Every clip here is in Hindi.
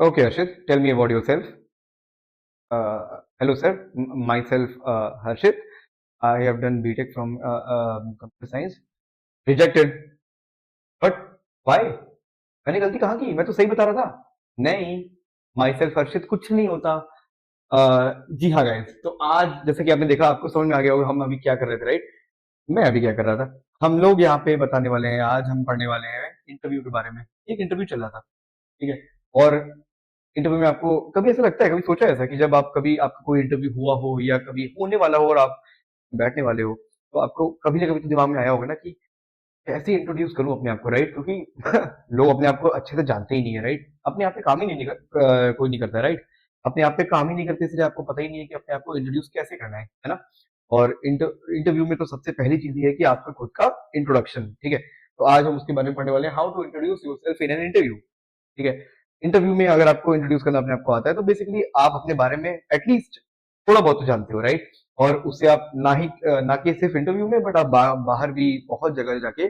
Okay, Harshit, tell me about yourself. Hello, sir. Myself, Harshit. I have done BTech from computer science. Rejected. But why? मैंने गलती कहाँ की? मैं तो सही बता रहा था। नहीं, myself हर्षित कुछ नहीं होता। जी हाँ गाइस, तो आज जैसे कि आपने देखा, आपको समझ में आ गया होगा हम अभी क्या कर रहे थे, राइट? मैं अभी क्या कर रहा था? हम लोग यहाँ पे बताने वाले हैं, आज हम पढ़ने वाले हैं इंटरव्यू के बारे में। एक इंटरव्यू चल रहा था, ठीक है? और इंटरव्यू में आपको कभी ऐसा लगता है, कभी सोचा है ऐसा कि जब आप कभी आपका कोई इंटरव्यू हुआ हो या कभी होने वाला हो और आप बैठने वाले हो, तो आपको कभी ना कभी तो दिमाग में आया होगा ना कि कैसे इंट्रोड्यूस करूं अपने आप को, राइट? क्योंकि लोग अपने आप को अच्छे से जानते ही नहीं है, राइट? अपने आप पे काम ही कोई नहीं करता, राइट? अपने आप पे काम ही नहीं करते, इसलिए आपको पता ही नहीं है कि अपने आप को इंट्रोड्यूस कैसे करना है ना? और इंटरव्यू में तो सबसे पहली चीज ये है कि आपका खुद का इंट्रोडक्शन, ठीक है? तो आज हम उसके बारे में पढ़ने वाले हैं, how to introduce yourself in an interview, ठीक है? इंटरव्यू में अगर आपको इंट्रोड्यूस करना अपने आप को आता है, तो बेसिकली आप अपने बारे में एटलीस्ट थोड़ा बहुत तो जानते हो, राइट? और उससे आप ना कि सिर्फ इंटरव्यू में, बट आप बाहर भी बहुत जगह जाके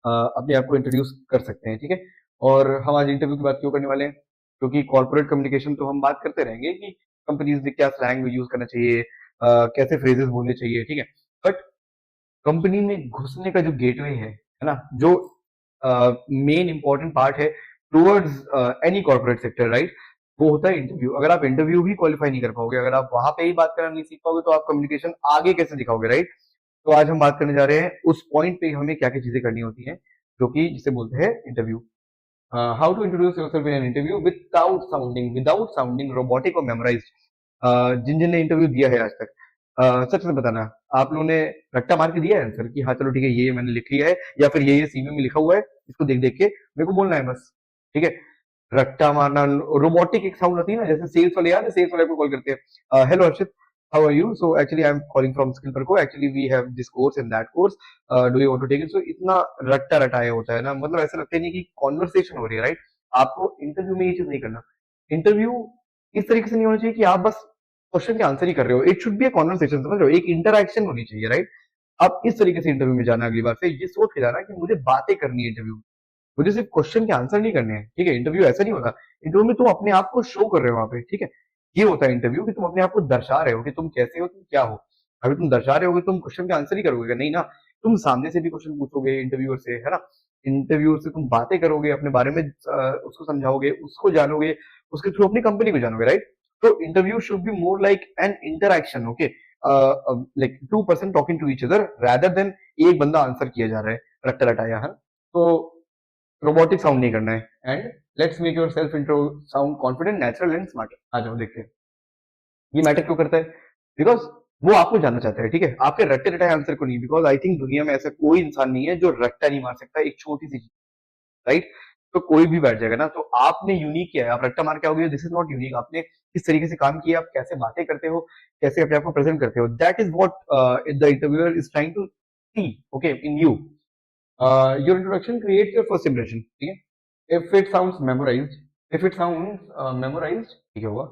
अपने आप को इंट्रोड्यूस कर सकते हैं, ठीक है? और हम आज इंटरव्यू की बात क्यों करने वाले हैं? क्योंकि कॉर्पोरेट कम्युनिकेशन तो हम बात करते रहेंगे कि कंपनीज में क्या स्लैंग यूज करना चाहिए, कैसे फ्रेजेस बोलने चाहिए, ठीक है? बट कंपनी में घुसने का जो गेटवे है ना, जो मेन इंपॉर्टेंट पार्ट है towards any corporate sector, right? वो होता है इंटरव्यू। अगर आप इंटरव्यू भी क्वालिफाई नहीं कर पाओगे, अगर आप वहां पे ही बात करना नहीं सीख पाओगे, तो आप कम्युनिकेशन आगे कैसे दिखाओगे, राइट? तो आज हम बात करने जा रहे हैं उस पॉइंट पे हमें क्या क्या चीजें करनी होती हैं, जो कि जिसे बोलते हैं interview. How to introduce yourself in an interview without sounding robotic और मेमोराइज्ड। जिन जिन ने इंटरव्यू दिया है आज तक, सच में बताना, आप लोगों ने रट्टा मार के दिया है आंसर कि हाँ चलो ठीक है, ये मैंने लिख लिया है, या फिर ये सीवी में लिखा हुआ है, इसको देख देख के मेरे को बोलना है बस, ठीक है? रट्टा मारना, रोबोटिक एक साउंड होती है ना, जैसे सेल्स वाले, याद है सेल्स वाले को कॉल करते हैं, hello Harshit, how are you? So actually I am calling from Skillarco, actually we have this course in that course, do you want to take it? So इतना रट्टा रटाया होता है ना, मतलब ऐसा लगता ही नहीं कि कॉन्वर्सेशन हो रही है, राइट? आपको इंटरव्यू में ये चीज नहीं करना। इंटरव्यू इस तरीके से नहीं होना चाहिए कि आप बस क्वेश्चन के आंसर ही कर रहे हो। It should be a conversation, समझ रहे हो? एक इंटरैक्शन होनी चाहिए, राइट? आप इस तरीके से इंटरव्यू में जाना, अगली बार से ये सोच के जाना कि मुझे बातें करनी है इंटरव्यू में, मुझे सिर्फ क्वेश्चन के आंसर नहीं करने हैं, ठीक है? इंटरव्यू ऐसा नहीं होता। इंटरव्यू में तुम अपने आप को शो कर रहे हो वहां पे, ठीक है? ये होता है इंटरव्यू, कि तुम अपने आप को दर्शा रहे हो कि तुम कैसे हो, तुम क्या हो। अगर तुम दर्शा रहे होगे, तुम क्वेश्चन के आंसर ही करोगे नहीं ना, तुम सामने से भी क्वेश्चन पूछोगे इंटरव्यूअर से, है ना? इंटरव्यूअर से तुम बातें करोगे, अपने बारे में उसको समझाओगे, उसको जानोगे, उसके थ्रू अपनी कंपनी को जानोगे, राइट? तो interview should be more like an interaction, okay? Like two person talking to each other, rather than एक बंदा आंसर किया जा रहा है रट्टा रटाया, है ना? तो रोबोटिक साउंड नहीं करना है, and let's make your self intro sound confident, natural and smart. आ जाओ देखते हैं ये मैटर क्यों करता है। बिकॉज वो आपको जानना चाहता है, ठीक है? आपके रट्टे रटाए आंसर को नहीं। बिकॉज आई थिंक दुनिया में ऐसा कोई इंसान नहीं है जो रट्टा नहीं मार सकता एक छोटी सी चीज, राइट? तो कोई भी बैठ जाएगा ना, तो आपने यूनिक किया है, आप रट्टा मार के आओगे, दिस इज नॉट यूनिक। आपने किस तरीके से काम किया, आप कैसे बातें करते हो, कैसे अपने आप को प्रेजेंट करते हो, that is what the interviewer is trying to see, okay, in you. Your introduction create your first impression, ठीक है? If it sounds memorized, if it sounds memorized, ठीक है हुआ?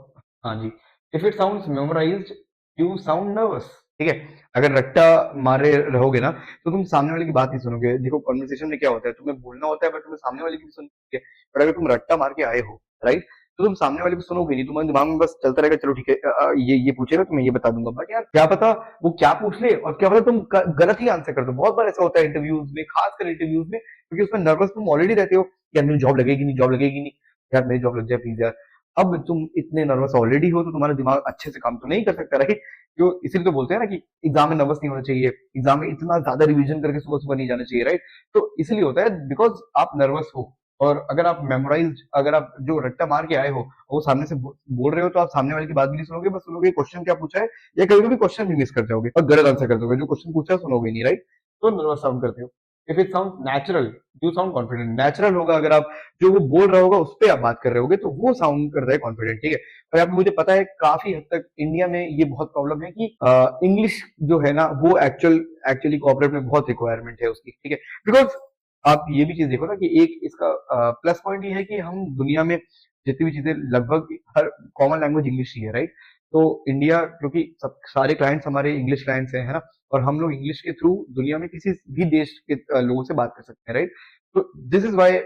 हाँ जी। If it sounds memorized, you sound nervous, ठीक है? अगर रट्टा मारे रहोगे ना, तो तुम सामने वाले की बात नहीं सुनोगे। देखो कॉन्वर्सेशन में क्या होता है, तुम्हें बोलना होता है, बट तुम्हें सामने वाले की भी सुननी है। बट अगर तुम रट्टा मार के आए हो, राइट, तो तुम सामने वाले को सुनोगे नहीं, तुम्हारे दिमाग में बस चलता रहेगा, चलो ठीक है, ये पूछेगा तो मैं ये बता दूंगा, बट यार क्या पता वो क्या पूछ ले, और क्या पता तुम गलत ही आंसर कर दो। बहुत बार ऐसा होता है इंटरव्यूज में, खासकर इंटरव्यूज में, क्योंकि उसमें नर्वस तुम ऑलरेडी रहते हो, यार मेरी जॉब लगेगी नहीं, जॉब लगेगी नहीं, यार मेरी जॉब लग जाए प्लीज यार। अब तुम इतने नर्वस ऑलरेडी हो, तो तुम्हारा दिमाग अच्छे से काम तो नहीं कर सकता, राइट? जो इसीलिए तो बोलते हैं ना कि एग्जाम में नर्वस नहीं होना चाहिए, एग्जाम में इतना ज्यादा रिवीजन करके सुबह सुबह नहीं जाना चाहिए, राइट? तो इसलिए होता है बिकॉज आप नर्वस हो। और अगर आप मेमोराइज, अगर आप जो रट्टा मार के आए हो वो सामने से बोल रहे हो, तो आप सामने वाले की बात भी नहीं सुनोगे, बस सुनोगे क्वेश्चन क्या पूछा है, या कभी कभी क्वेश्चन भी मिस कर जाओगे और गलत आंसर कर दोगे, जो क्वेश्चन पूछा है सुनोगे नहीं, राइट? तो नर्वस साउंड करते हो। If it sound natural, you sound confident. Natural होगा, अगर आप जो वो बोल रहा होगा उस पर आप बात कर रहे होगे, तो वो साउंड कर रहा है कॉन्फिडेंट, ठीक है? और आप, मुझे पता है काफी हद तक इंडिया में ये बहुत प्रॉब्लम है कि इंग्लिश जो है ना, वो एक्चुअली कॉर्पोरेट में बहुत रिक्वायरमेंट है उसकी, ठीक है? बिकॉज आप ये भी चीज देखो ना कि एक इसका प्लस पॉइंट ये है कि हम दुनिया में जितनी भी चीजें, लगभग हर कॉमन लैंग्वेज इंग्लिश ही है, राइट? तो इंडिया, क्योंकि सब सारे क्लाइंट्स हमारे इंग्लिश क्लाइंट्स हैं, है ना? और हम लोग इंग्लिश के थ्रू दुनिया में किसी भी देश के लोगों से बात कर सकते हैं, राइट? तो दिस इज वाई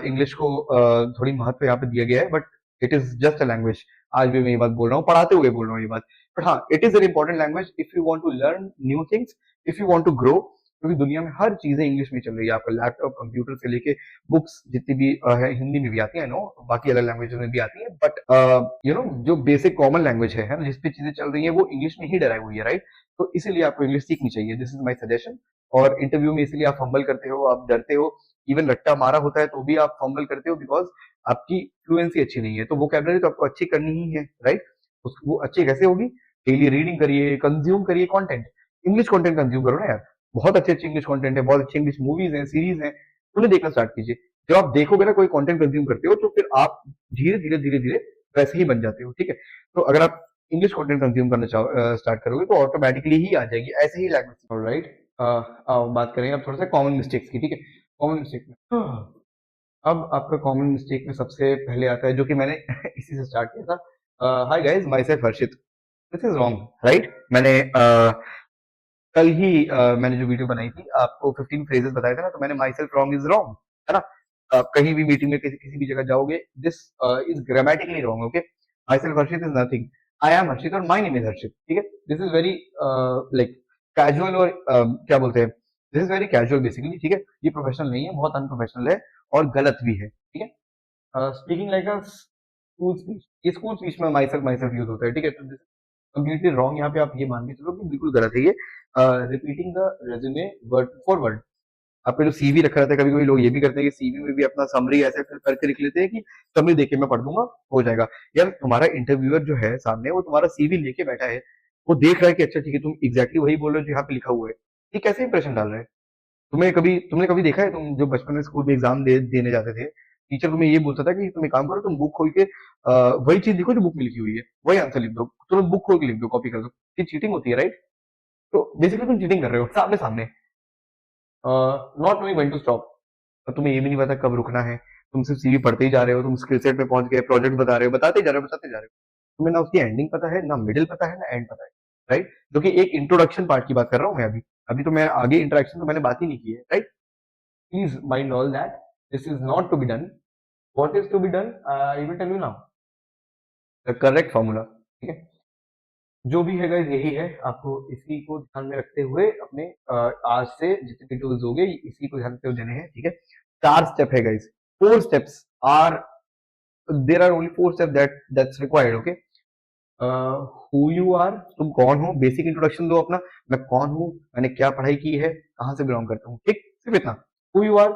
इंग्लिश को थोड़ी महत्व यहाँ पे दिया गया है। But it is just a language. आज भी मैं ये बात बोल रहा हूँ, पढ़ाते हुए बोल रहा हूँ ये बात। बट हाँ, it is an important language if you want to learn new things, if you want to grow, क्योंकि दुनिया में हर चीजें इंग्लिश में चल रही है। आपका लैपटॉप, कंप्यूटर से लेके बुक्स जितनी भी है, हिंदी में भी आती है, नो, बाकी अलग लैंग्वेज में भी आती है, बट यू नो जो बेसिक कॉमन लैंग्वेज है ना, जिसपे चीजें चल रही है वो इंग्लिश में ही डराई हुई है, राइट? तो इसीलिए आपको इंग्लिश सीखनी चाहिए, दिस इज माई सजेशन। और इंटरव्यू में इसलिए आप फंबल करते हो, आप डरते हो, इवन रट्टा मारा होता है तो भी आप फंबल करते हो, बिकॉज आपकी फ्लुएंसी अच्छी नहीं है। तो वो कैबलरी तो आपको अच्छी करनी ही है, राइट? वो अच्छी कैसे होगी? डेली रीडिंग करिए, कंज्यूम करिए कंटेंट, इंग्लिश कंटेंट कंज्यूम करो ना यार। बहुत अच्छे अच्छे इंग्लिश कंटेंट है, बहुत अच्छी इंग्लिश मूवीज हैं, सीरीज हैं, उन्हें देखना स्टार्ट कीजिए। जब आप देखोगे ना कोई कंटेंट कंज्यूम करते हो, तो फिर आप धीरे धीरे धीरे धीरे वैसे ही बन जाते हो, ठीक है? तो अगर आप इंग्लिश कंटेंट कंज्यूम करना स्टार्ट करोगे तो ऑटोमेटिकली ही आ जाएगी, ऐसे ही लैंग्वेज। ऑलराइट, बात करेंगे अब थोड़ा सा कॉमन मिस्टेक्स की, ठीक है? कॉमन मिस्टेक में अब आपका कॉमन मिस्टेक में सबसे पहले आता है, जो कि मैंने इसी से स्टार्ट किया था। Hi guys, my self Harshit. This is wrong, right? मैंने कल ही मैंने जो वीडियो बनाई थी, आपको 15 फ्रेजेस बताए थे ना, तो मैंने my self wrong is wrong, है ना? कहीं भी मीटिंग में किसी किसी भी जगह जाओगे, this is grammatically wrong, okay? Myself Harshit is nothing, I am Harshit और माई नेम इज हर्षित, ठीक है? This is very like casual, और क्या बोलते हैं, this is very casual basically, ठीक है? ये प्रोफेशनल नहीं है, बहुत अनप्रोफेशनल है और गलत भी है, ठीक है? स्पीकिंग लाइक अ स्कूल स्पीच, ये स्कूल स्पीच में माई सेल्फ यूज होता है, ठीक है? तो कंप्लीटली रॉन्ग, यहाँ पे आप ये मान के चलो कि बिल्कुल गलत है ये। Repeating the resume word for word, आपका जो सीवी रखा रहता है, कभी कभी लोग ये भी करते हैं कि सीवी में भी अपना समरी ऐसे करके लिख लेते हैं कि समरी देखे मैं पढ़ दूंगा, हो जाएगा। यार तुम्हारा इंटरव्यूअर जो है सामने, वो तुम्हारा सीवी लेके बैठा है, वो देख रहा है कि अच्छा ठीक है, तुम एग्जैक्टली वही बोल रहे हो जो यहाँ पे लिखा हुआ है, ये कैसे इंप्रेशन डाल रहे हैं? तुमने कभी देखा है, तुम जो बचपन में स्कूल में एग्जाम देने जाते थे, टीचर तुम्हें ये बोलता था कि तुम एक काम करो, तुम बुक खोल के वही चीज लिखो जो बुक में लिखी हुई है, वही आंसर लिख दो, तुरंत बुक खोल के लिख दो, कॉपी कर दो। ये चीटिंग होती है, राइट? तो बेसिकली तुम चीटिंग कर रहे हो सामने सामने। Not knowing when to stop, तुम्हें ये भी नहीं पता कब रुकना है, तुम सिर्फ सीवी पढ़ते ही जा रहे हो, तुम स्किल सेट पे पहुंच गए, प्रोजेक्ट बता रहे हो, बताते जा रहे हो, तुम्हें ना उसकी एंडिंग पता है, ना मिडिल पता है, ना एंड पता है, राइट? जो कि एक इंट्रोडक्शन पार्ट की बात कर रहा हूँ मैं अभी। अभी तो मैं आगे इंटरेक्शन तो मैंने बात ही नहीं की है, right? Please mind all that this is not to be done. What is to be done, I will tell you now, the correct formula, ठीक है? जो भी है गाइस, यही है। आपको इसी को ध्यान में रखते हुए अपने आज से जितने भी टूल्स हो गए, इसी को ध्यान में देने हैं, ठीक है? 4 स्टेप है guys, 4 steps are, there are only 4 step that's required, okay? Who you are, तुम कौन हो, बेसिक इंट्रोडक्शन दो अपना, मैं कौन हूँ, मैंने क्या पढ़ाई की है, कहाँ से बिलोंग करता हूँ, ठीक? सिर्फ इतना। Who you are,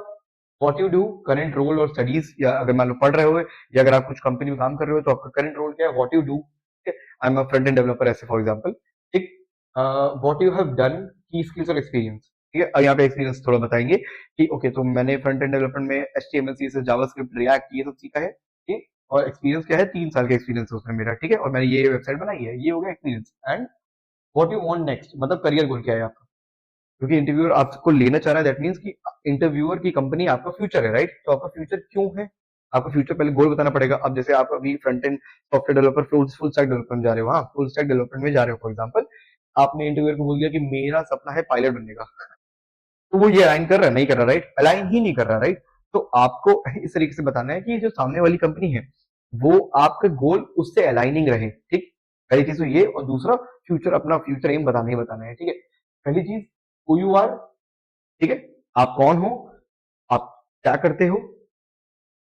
what you do, current role और स्टडीज, या अगर मान लो पढ़ रहे हो या अगर आप कुछ कंपनी में काम कर रहे हो तो आपका करंट रोल क्या है, what you do, I am a front end developer, ऐसे फॉर एग्जांपल, ठीक? व्हाट यू हैव डन, की स्किल्स और एक्सपीरियंस, ठीक है? यहाँ पे एक्सपीरियंस थोड़ा बताएंगे कि ओके, तो मैंने फ्रंट एंड डेवलपमेंट में एचटीएमएल, सीएसएस, जावास्क्रिप्ट, रिएक्ट, ये सब सीखा है, ठीक? और एक्सपीरियंस क्या है, 3 साल का एक्सपीरियंस है उसमें मेरा, ठीक है? और मैंने ये वेबसाइट बनाई है, ये हो गया experience. And what you want next, मतलब करियर गोल क्या है आपका, क्योंकि इंटरव्यूअर आपको लेना चाह रहा है, दैट मीन्स कि इंटरव्यूअर की कंपनी आपका फ्यूचर है, राइट? तो आपका फ्यूचर क्यों है, आपका फ्यूचर पहले गोल बताना पड़ेगा। अब जैसे आप अभी front end software developer, full stack development जा रहे हो, हाँ, फुल स्टैक डेवलपमेंट में जा रहे हो फॉर एग्जाम्पल, आपने इंटरव्यूअर को बोल दिया कि मेरा सपना है पायलट बनने का, तो वो ये अलाइन कर रहा है, नहीं कर रहा, राइट? अलाइन ही नहीं कर रहा, राइट? तो आपको इस तरीके से बताना है कि जो सामने वाली कंपनी है, वो आपका गोल उससे अलाइनिंग रहे, ठीक? पहली चीज तो ये, और दूसरा फ्यूचर, अपना फ्यूचर एम बताना ही बताना है, ठीक है? पहली चीज, हु यू आर, ठीक है? आप कौन हो, आप क्या करते हो,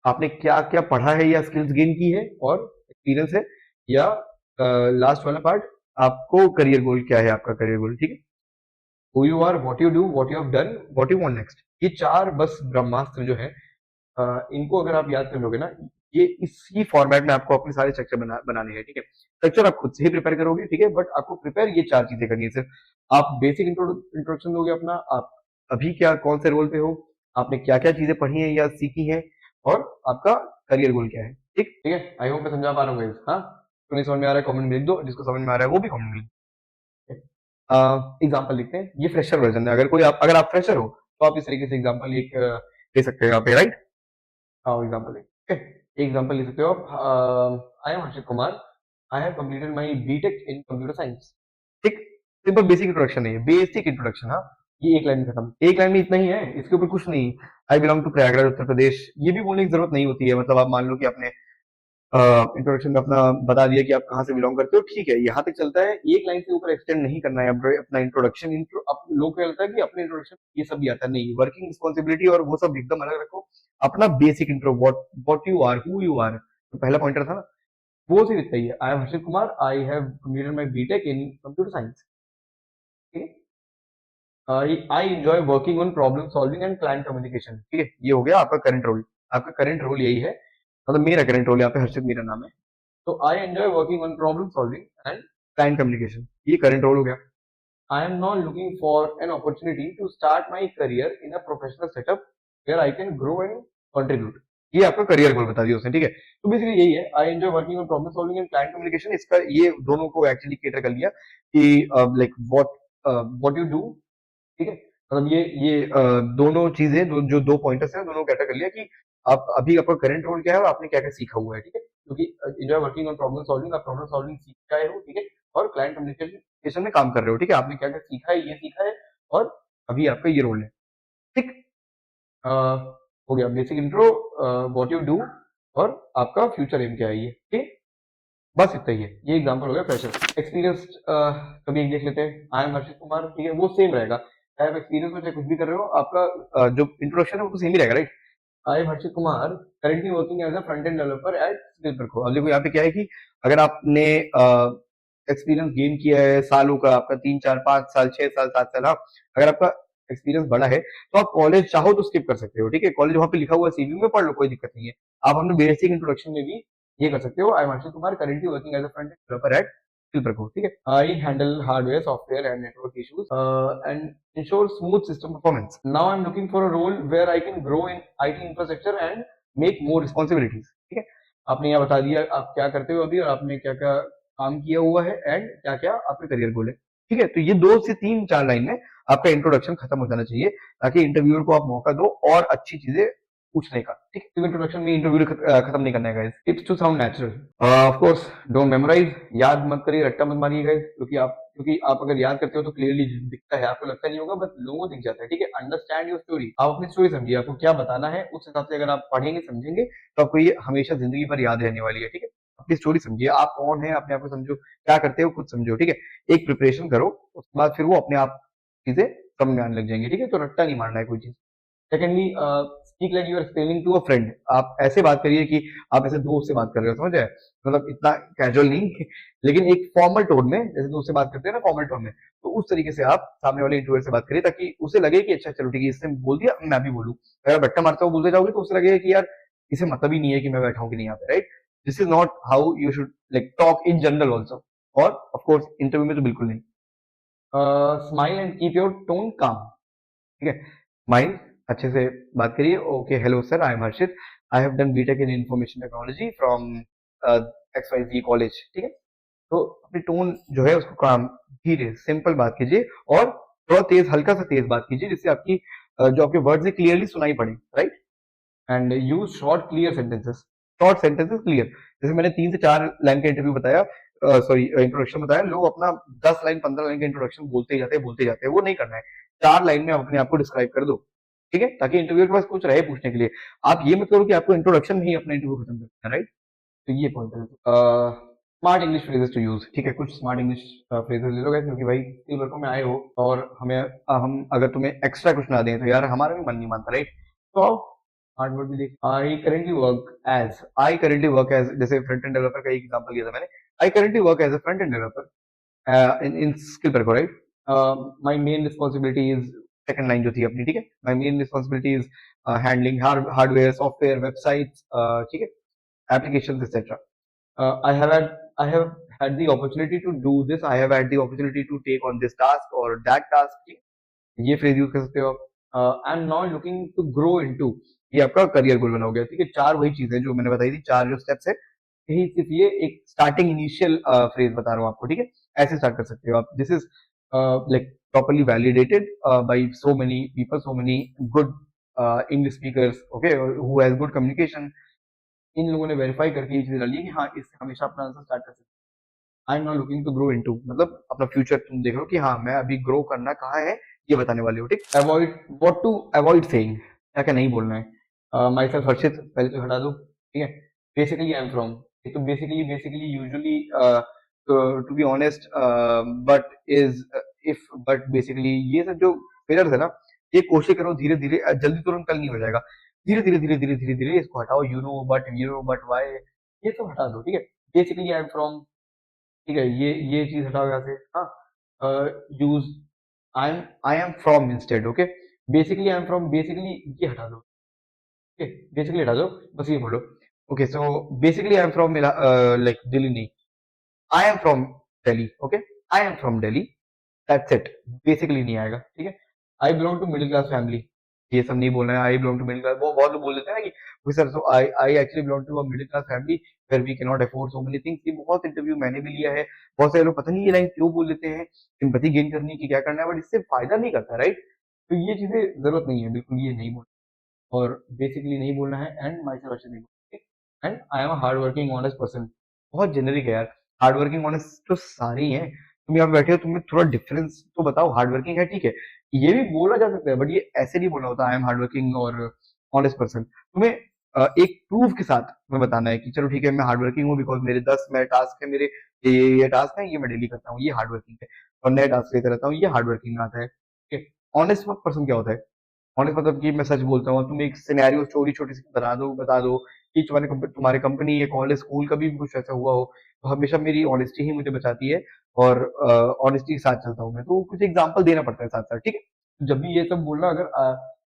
आपने क्या क्या पढ़ा है या स्किल्स गेन की है, और एक्सपीरियंस है, या लास्ट वाला पार्ट, आपको करियर गोल क्या है, आपका करियर गोल, ठीक है? Who you are, what you do, what you have done, what you want next, ये 4 बस ब्रह्मास्त्र जो है, इनको अगर आप याद कर लोगे ना, ये इसी फॉर्मेट में आपको अपने सारे स्ट्रक्चर बनाने हैं, ठीक है? स्ट्रक्चर आप खुद से ही प्रिपेयर करोगे, ठीक है? बट आपको प्रिपेयर ये 4 चीजें करनी है सिर्फ। आप बेसिक इंट्रोडक्शन दोगे अपना, आप अभी क्या कौन से रोल पे हो, आपने क्या क्या चीजें पढ़ी हैं या सीखी हैं, और आपका करियर गोल क्या है, ठीक? ठीक है, आई होप मैं समझा पा रहा हूँ guys, हाँ? तो नहीं समझ में आ रहा है कमेंट में लिख दो, जिसको समझ में आ रहा है वो भी कमेंट में लिख दो। एग्जाम्पल लिखते हैं, ये फ्रेशर वर्जन है, अगर आप फ्रेशर हो तो आप इस तरीके से एग्जाम्पल ले सकते हो यहाँ पे, राइट? हाँ, एग्जाम्पल है, एग्जाम्पल ले सकते हो आप। I am Harshit Kumar, I have completed my BTech in computer science, ठीक? सिंपल बेसिक इंट्रोडक्शन है, बेसिक इंट्रोडक्शन, हाँ? ये एक लाइन में खत्म, एक लाइन में इतना ही है, इसके ऊपर कुछ नहीं। आई बिलोंग टू प्रयागराज उत्तर प्रदेश, ये भी बोलने की जरूरत नहीं होती है। मतलब आप मान लो कि आपने इंट्रोडक्शन में अपना बता दिया कि आप कहाँ से बिलोंग करते हो, ठीक है, यहाँ तक चलता है। एक लाइन से ऊपर एक्सटेंड नहीं करना है अपना इंट्रोडक्शन। लोग क्या लगता है कि अपने इंट्रोडक्शन ये सब भी आता है, नहीं। वर्किंग रिस्पॉन्सिबिलिटी और वो सब एकदम अलग रखो। अपना basic intro, what you are, who you are, तो पहला पॉइंटर था ना, वो सिर्फ इतना ही है। I am Harshit Kumar, I have completed my BTech in computer science. ठीक है। I enjoy working on problem solving and client communication. ठीक है, ये हो गया आपका करंट रोल। आपका करंट रोल यही है, मतलब मेरा करंट रोल यहाँ पे हर्षित मेरा नाम है। तो I enjoy working on problem solving and client communication, ये करंट रोल हो गया। I am not looking for an opportunity to start my career in a professional setup where I can grow and contribute. ये आपका करियर गोल बता दिया उसने, ठीक है। तो बेसिकली यही है, I enjoy working on problem solving and client communication. इसका ये दोनों को एक्चुअली केटर कर लिया कि लाइक व्हाट यू डू। ठीक है, मतलब ये दोनों चीजें जो दो पॉइंटर्स हैं, दोनों कैटर कर लिया कि आप अभी आपका करंट रोल क्या है और आपने क्या क्या सीखा हुआ है। ठीक है, क्योंकि enjoy working on problem solving, आप प्रॉब्लम सॉल्विंग सीख के आए हो। ठीक है, और क्लाइंट कम्युनिकेशन में काम कर रहे हो। ठीक है, आपने क्या क्या सीखा है, ये सीखा है, और अभी आपका ये रोल है। ठीक, हो गया basic intro, what you do, और आपका फ्यूचर एम क्या है ये। ठीक, बस इतना ही है। ये एग्जांपल हो गया फ्रेशर। एक्सपीरियंस कभी एक देख लेते हैं। आई एम हर्षित कुमार, ठीक है, वो सेम रहेगा। आई हैव एक्सपीरियंस में चाहे कुछ भी कर रहे हो, आपका जो इंट्रोडक्शन है वो तो सेम ही रहेगा, right. I am Harshit Kumar, currently working as a front end developer at Skillarco. अब देखो यहाँ पे क्या है कि अगर आपने एक्सपीरियंस गेन किया है सालों का, आपका 3 4 5 साल 6 साल 7 साल, हाँ, अगर आपका एक्सपीरियंस बड़ा है तो आप कॉलेज चाहो तो स्किप कर सकते हो। ठीक है, कॉलेज वहां पे लिखा हुआ सीवी में पढ़ लो, कोई दिक्कत नहीं है। आप अपने बेसिक इंट्रोडक्शन में भी ये कर सकते हो। I am Harshit Kumar, currently working as a front end developer at स्किलरको। ठीक है, I handle hardware software and network issues and ensure smooth system performance. Now I'm looking for a role where I can grow in IT infrastructure and make more responsibilities. ठीक है, आपने यहाँ बता दिया आप क्या करते हो अभी और आपने क्या क्या काम किया हुआ है एंड क्या क्या आपके करियर गोल है। ठीक है, तो ये 2 से 3 4 लाइन में आपका इंट्रोडक्शन खत्म हो जाना चाहिए, ताकि इंटरव्यूअर को आप मौका दो और अच्छी चीजें पूछने का। ठीक है, इंट्रोडक्शन में इंटरव्यू खत्म नहीं करना है guys. Tips to sound natural, of course don't memorise, याद मत करिए, रट्टा मत मारिए गाइस, क्योंकि आप अगर याद करते हो तो क्लियरली दिखता है, आपको लगता नहीं होगा, बट लोगों को दिख जाता है। ठीक है, अंडरस्टैंड योर स्टोरी, आप अपनी स्टोरी समझिए, आपको क्या बताना है, उस हिसाब से अगर आप पढ़ेंगे समझेंगे तो आपको ये हमेशा जिंदगी भर याद रहने वाली है। ठीक है, अपनी स्टोरी समझिए, आप कौन है, अपने आप को समझो, क्या करते हो खुद समझो। ठीक है, एक प्रिपरेशन करो, उसके बाद फिर वो अपने आप चीजें समझ में आने लग जाएंगी। ठीक है, तो रट्टा नहीं मारना है कोई चीज। Secondly, speak like you are explaining to a friend. आप ऐसे बात करिए कि आप ऐसे दोस्त से बात कर रहे हो, समझ आए, मतलब इतना कैजुअल नहीं लेकिन एक फॉर्मल टोन में, जैसे दोस्त से बात करते हैं ना फॉर्मल टोन में, तो उस तरीके से आप सामने वाले इंटरव्यूअर से बात करिए, ताकि उसे लगे कि अच्छा चलो ठीक है, इसने बोल दिया मैं भी बोलूं। अगर बट्टा मारता हुआ बोलते जाओगे तो उसे लगेगा कि यार इसे मतलब ही नहीं है कि मैं बैठा हूँ कि नहीं यहाँ पे, right. This is not how you should like talk in general also, और ऑफकोर्स इंटरव्यू में तो बिल्कुल नहीं। Smile and keep your tone calm. ठीक है, स्माइल, अच्छे से बात करिए। Okay, hello sir, I am Harshit, I have done BTech in information technology from XYZ college. ठीक है, तो अपनी टोन जो है उसको काम, धीरे सिंपल बात कीजिए, और थोड़ा तेज, हल्का सा तेज बात कीजिए, जिससे आपकी जो आपके वर्ड्स है क्लियरली सुनाई पड़े, right. And use short clear sentences, short sentences clear. जैसे मैंने 3 से 4 लाइन का इंटरव्यू बताया, सॉरी इंट्रोडक्शन बताया, लोग अपना 10 लाइन 15 लाइन का इंट्रोडक्शन बोलते ही जाते हैं, वो नहीं करना है। 4 लाइन में आप अपने आप को डिस्क्राइब कर दो। ठीक है, ताकि इंटरव्यू के पास कुछ रहे पूछने के लिए। आप ये मत करो कि आपको इंट्रोडक्शन में ही अपना इंटरव्यू खत्म करना है, राइट। तो ये पॉइंट है। Smart English phrases to use. ठीक है, कुछ स्मार्ट इंग्लिश फ्रेजेस ले लो guys, क्योंकि भाई स्किल वर्क में आए हो और हम अगर तुम्हें एक्स्ट्रा कुछ ना दें तो यार हमारा भी मन नहीं मानता, राइट। तो आओ हार्ड वर्ड भी देख। आई करेंटली वर्क एज, जैसे फ्रंट एंड डेवलपर का एक एग्जांपल लिया था मैंने। I currently work as a front end developer in skill work, right. My main responsibility is, second line जो थी अपनी, ठीक है, my main responsibility is handling hardware software websites, ठीक है, applications, etc. I have had the opportunity to do this. I have had the opportunity to take on this task or that task. ये फ्रेज यूज कर सकते हो आप। I am not looking to grow into, ये आपका करियर गोल बना हो गया। ठीक है, 4 वही चीजें जो मैंने बताई थी, 4 जो स्टेप्स है, यही सिर्फ ये एक स्टार्टिंग इनिशियल फ्रेज बता रहा हूँ आपको। ठीक है, ऐसे स्टार्ट कर सकते हो आप। This is like properly validated by so many people, so many good English speakers, okay, who has good communication. इन लोगों ने वेरीफाई करके ये चीज डाली है कि हाँ, इससे हमेशा अपना आंसर स्टार्ट कर सकते हैं। I am not looking to grow into, मतलब अपना फ्यूचर तुम देख लो कि हाँ मैं अभी ग्रो करना कहाँ है, ये बताने वाले हो। ठीक, avoid, what to avoid saying, क्या क्या नहीं बोलना है। माई सेल्फ हर्षित, पहले तो हटा दो। ठीक है, बेसिकली आई एम फ्रॉम, तो basically usually to be honest but is if but basically ये सब जो फेलर्स है ना, ये कोशिश करो धीरे धीरे, जल्दी तुरंत कल नहीं हो जाएगा, धीरे धीरे धीरे धीरे धीरे धीरे इसको हटाओ, यू नो बट वाई, ये सब हटा दो, ठीक है। बेसिकली आई एम फ्रॉम, ठीक है, ये चीज हटाओ यहाँ से। हाँ, use I am from instead, okay. Basically I am from, basically ये हटा दो, ओके, बेसिकली हटा दो, बस ये बोलो। Okay, so basically I am from like Delhi नहीं, I am from Delhi, okay, I am from Delhi, that's it. Basically नहीं आएगा, ठीक है। I belong to middle class family, ये सब नहीं बोलना है। I belong to middle class, वो बहुत लोग बोल देते हैं ना कि sir, so I I actually belong to a middle class family where we can not afford so many things. ये बहुत इंटरव्यू मैंने भी लिया है, बहुत सारे लोग पता नहीं ये लाइन क्यों बोल देते हैं, सिंपैथी गेन करने की क्या करना है, बट इससे फायदा नहीं करता, राइट। तो ये चीजें जरूरत नहीं है, बिल्कुल ये नहीं बोलना, और बेसिकली नहीं बोलना है, एंड माई से नहीं बोलना, and I am a hard working honest person. बहुत जेनरिक है यार, हार्ड वर्किंग ऑनेस्ट तो सारे ही हैं। तुम यहाँ पे बैठे हो, तुम्हें थोड़ा डिफरेंस तो बताओ। हार्ड वर्किंग है, ठीक है, ये भी बोला जा सकता है, बट ये ऐसे नहीं बोलना होता आई एम हार्ड वर्किंग और ऑनेस्ट पर्सन। तुम्हें एक प्रूफ के साथ तुम्हें बताना है कि चलो ठीक है, मैं हार्ड वर्किंग हूँ बिकॉज मेरे 10 मैं टास्क है, मेरे ये टास्क है, ये मैं डेली करता हूँ, ये हार्ड वर्किंग है, और नए टास्क लेते रहता हूँ, ये हार्ड वर्किंग में आता है, ठीक है। ऑनेस्ट पर्सन क्या होता है? ऑनेस्ट मतलब कि मैं सच बोलता हूँ, तुम एक सिनेरियो स्टोरी छोटी सी बता दो कि तुम्हारे कंपनी या कॉलेज स्कूल कभी भी कुछ ऐसा हुआ हो, तो हमेशा मेरी ऑनेस्टी ही मुझे बचाती है, और ऑनेस्टी के साथ चलता हूँ मैं, तो कुछ एग्जांपल देना पड़ता है साथ साथ, ठीक है। जब भी ये सब बोलना, अगर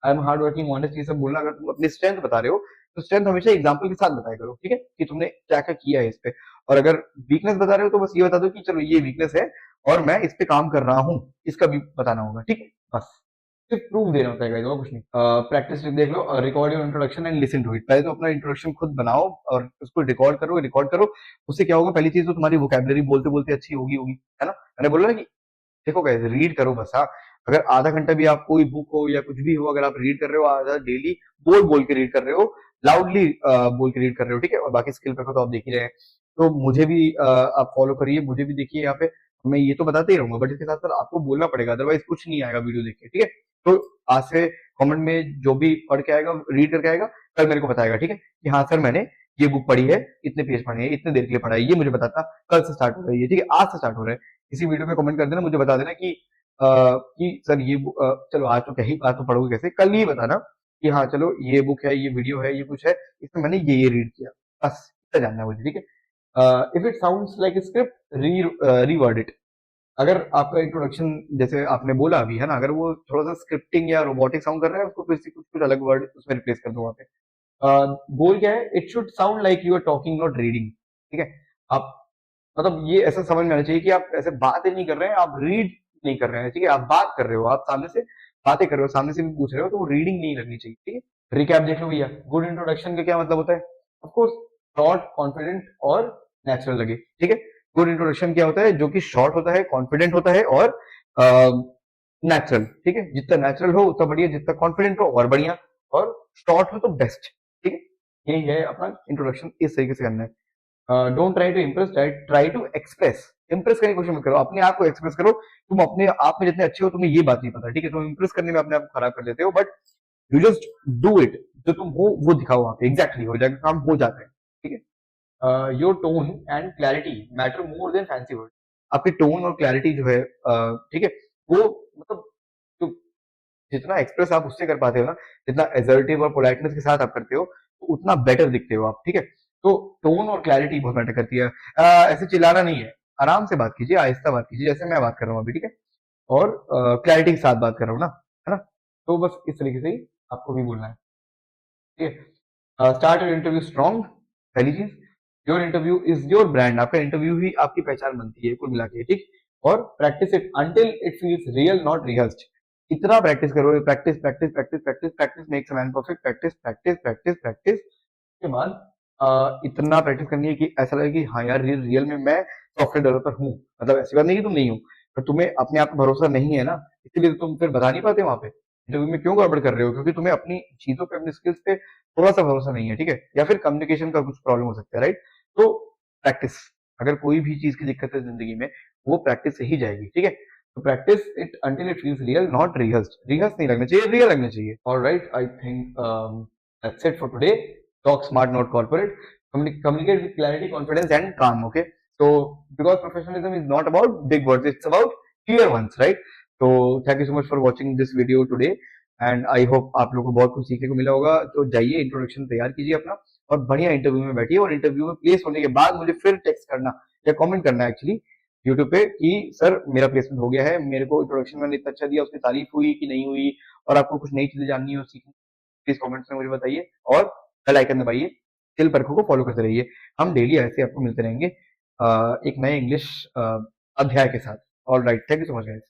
I am hard working honest, ये सब बोलना, अगर तुम अपनी स्ट्रेंथ बता रहे हो, तो स्ट्रेंथ हमेशा एग्जाम्पल के साथ बताया करो, ठीक है, कि तुमने क्या क्या किया है इस पे। और अगर वीकनेस बता रहे हो, तो बस ये बता दो कि चलो ये वीकनेस है और मैं इस पे काम कर रहा हूँ, इसका भी बताना होगा, ठीक है, बस। सिर्फ प्रूफ देना होता है गाइस, और कुछ नहीं। प्रैक्टिस देख लो, record your introduction and listen to it. पहले तो अपना इंट्रोडक्शन खुद बनाओ और उसको रिकॉर्ड करो। उससे क्या होगा, पहली चीज तो तुम्हारी वोकैबुलरी बोलते बोलते अच्छी होगी होगी, है ना। मैंने बोला ना कि देखो गाइस, रीड करो बस। हाँ, अगर आधा घंटा भी आप कोई बुक हो या कुछ भी हो, अगर आप रीड कर रहे हो आधा डेली, बोल बोल के रीड कर रहे हो, लाउडली बोल के रीड कर रहे हो, ठीक है, और बाकी स्किल पे तो आप देख ही रहे हैं। तो मुझे भी आप फॉलो करिए, मुझे भी देखिए यहाँ पे, मैं ये तो बताते ही रहूंगा, बट इसके साथ साथ आपको बोलना पड़ेगा, अदरवाइज कुछ नहीं आएगा वीडियो देख के, ठीक है। तो आज से कमेंट में जो भी पढ़ के आएगा, रीड करके आएगा, कल मेरे को बताएगा, ठीक है, कि हाँ सर मैंने ये बुक पढ़ी है, इतने पेज पढ़े हैं, इतने देर के लिए पढ़ा है, ये मुझे बताता, कल से स्टार्ट हो रहा है ये, ठीक है, आज से स्टार्ट हो रहा है। इसी वीडियो में कमेंट कर देना, मुझे बता देना कि सर ये चलो आज तो क्या ही, आज तो पढ़ोगे कैसे, कल ही बताना कि हाँ चलो ये बुक है, ये वीडियो है, ये कुछ है, इसमें मैंने ये रीड किया, बस इतना जानना है मुझे, ठीक है। If it sounds like script, reward it. अगर आपका इंट्रोडक्शन जैसे आपने बोला अभी, है ना, अगर वो थोड़ा सा स्क्रिप्टिंग या रोबोटिक साउंड कर रहा है, उसको फिर से कुछ कुछ अलग वर्ड उसमें रिप्लेस कर दो वहां पे। गोल क्या है, it should sound like you are talking not reading, ठीक है। आप मतलब ये ऐसा समझ में आना चाहिए कि आप ऐसे बातें नहीं कर रहे हैं, आप रीड नहीं कर रहे हैं, ठीक है, आप बात कर रहे हो, आप सामने से बातें कर रहे हो, सामने से भी पूछ रहे हो, तो वो रीडिंग नहीं लगनी चाहिए, ठीक है। रिकैप देख लो भैया, गुड इंट्रोडक्शन का क्या मतलब होता है? ऑफकोर्स शॉर्ट, कॉन्फिडेंट और नेचुरल लगे, ठीक है। गुड इंट्रोडक्शन क्या होता है? जो कि शॉर्ट होता है, कॉन्फिडेंट होता है और नेचुरल, ठीक है। जितना नेचुरल हो उतना बढ़िया, जितना कॉन्फिडेंट हो और बढ़िया, और शॉर्ट हो तो बेस्ट, ठीक है। यही है अपना इंट्रोडक्शन, इस तरीके से करना है। Don't try to impress, try to express. Impress करने की कोशिश मत करो, अपने आप को एक्सप्रेस करो। तुम अपने आप में जितने अच्छे हो, तुम्हें ये बात नहीं पता, ठीक है, तुम इम्प्रेस करने में अपने आप को खराब कर देते हो, but you just do it, जो तुम हो वो दिखाओ वहां पे, एग्जैक्टली हो जाएगा, काम हो जाता है, ठीक है। Your tone and clarity matter more than fancy word. आपकी टोन और क्लैरिटी जो है, ठीक है, वो मतलब जो जितना एक्सप्रेस आप उससे कर पाते हो ना, जितना एसर्टिव और पोलाइटनेस के साथ आप करते हो, तो उतना बेटर दिखते हो आप, ठीक है। तो टोन और क्लैरिटी बहुत मैटर करती है। ऐसे चिल्लाना नहीं है, आराम से बात कीजिए, आहिस्ता बात कीजिए, जैसे मैं बात कर रहा हूँ अभी, ठीक है, और क्लैरिटी के साथ बात कर रहा हूँ ना, है ना। तो बस इस तरीके से ही आपको भी बोलना है, ठीक है। स्टार्ट योर इंटरव्यू स्ट्रॉन्ग, पहली चीज। Your interview is your brand, आपका इंटरव्यू ही आपकी पहचान बनती है कुल मिला के, ठीक। और practice it until it feels real not rehearsed. इतना प्रैक्टिस करो, practice practice practice practice practice makes a man perfect. Practice practice practice practice के बाद इतना प्रैक्टिस करनी है कि ऐसा लगे कि हाँ यार, रियल में मैं सॉफ्टवेयर डेवलपर हूँ। मतलब ऐसी बात नहीं कि तुम नहीं हो, पर तुम्हें अपने आप पर भरोसा नहीं है ना, इसीलिए तो तुम फिर बता नहीं पाते वहां पे इंटरव्यू में, क्यों गड़बड़ कर रहे हो? क्योंकि तुम्हें अपनी चीजों पे, अपनी स्किल्स पे थोड़ा सा भरोसा नहीं है, ठीक है, या फिर कम्युनिकेशन का कुछ प्रॉब्लम हो सकता है, राइट। तो प्रैक्टिस, अगर कोई भी चीज की दिक्कत है जिंदगी में, वो प्रैक्टिस से ही जाएगी, ठीक है। तो practice it until it feels real not rehearsed. Rehearse नहीं लगना चाहिए, रियल लगना चाहिए। Alright, I think that's it for today. Talk smart not corporate. communicate with clarity, confidence, and calm. Okay, so because professionalism is not about big words, it's about clear ones, right? So thank you so much for watching this video today, and I hope आप लोगों को बहुत कुछ सीखने को मिला होगा. तो जाइए इंट्रोडक्शन तैयार कीजिए अपना और बढ़िया इंटरव्यू में बैठिए, और इंटरव्यू में प्लेस होने के बाद मुझे फिर टेक्स्ट करना या कमेंट करना एक्चुअली यूट्यूब पे कि सर मेरा प्लेसमेंट हो गया है, मेरे को इंट्रोडक्शन मैंने इतना अच्छा दिया, उसकी तारीफ हुई कि नहीं हुई, और आपको कुछ नई चीजें जाननी हो सीखनी, प्लीज कमेंट्स में मुझे बताइए, और बेल आइकन दबाइए, तिल परखों को फॉलो करते रहिए. हम डेली ऐसे आपको मिलते रहेंगे एक नए इंग्लिश अध्याय के साथ. All right, thank you so much guys.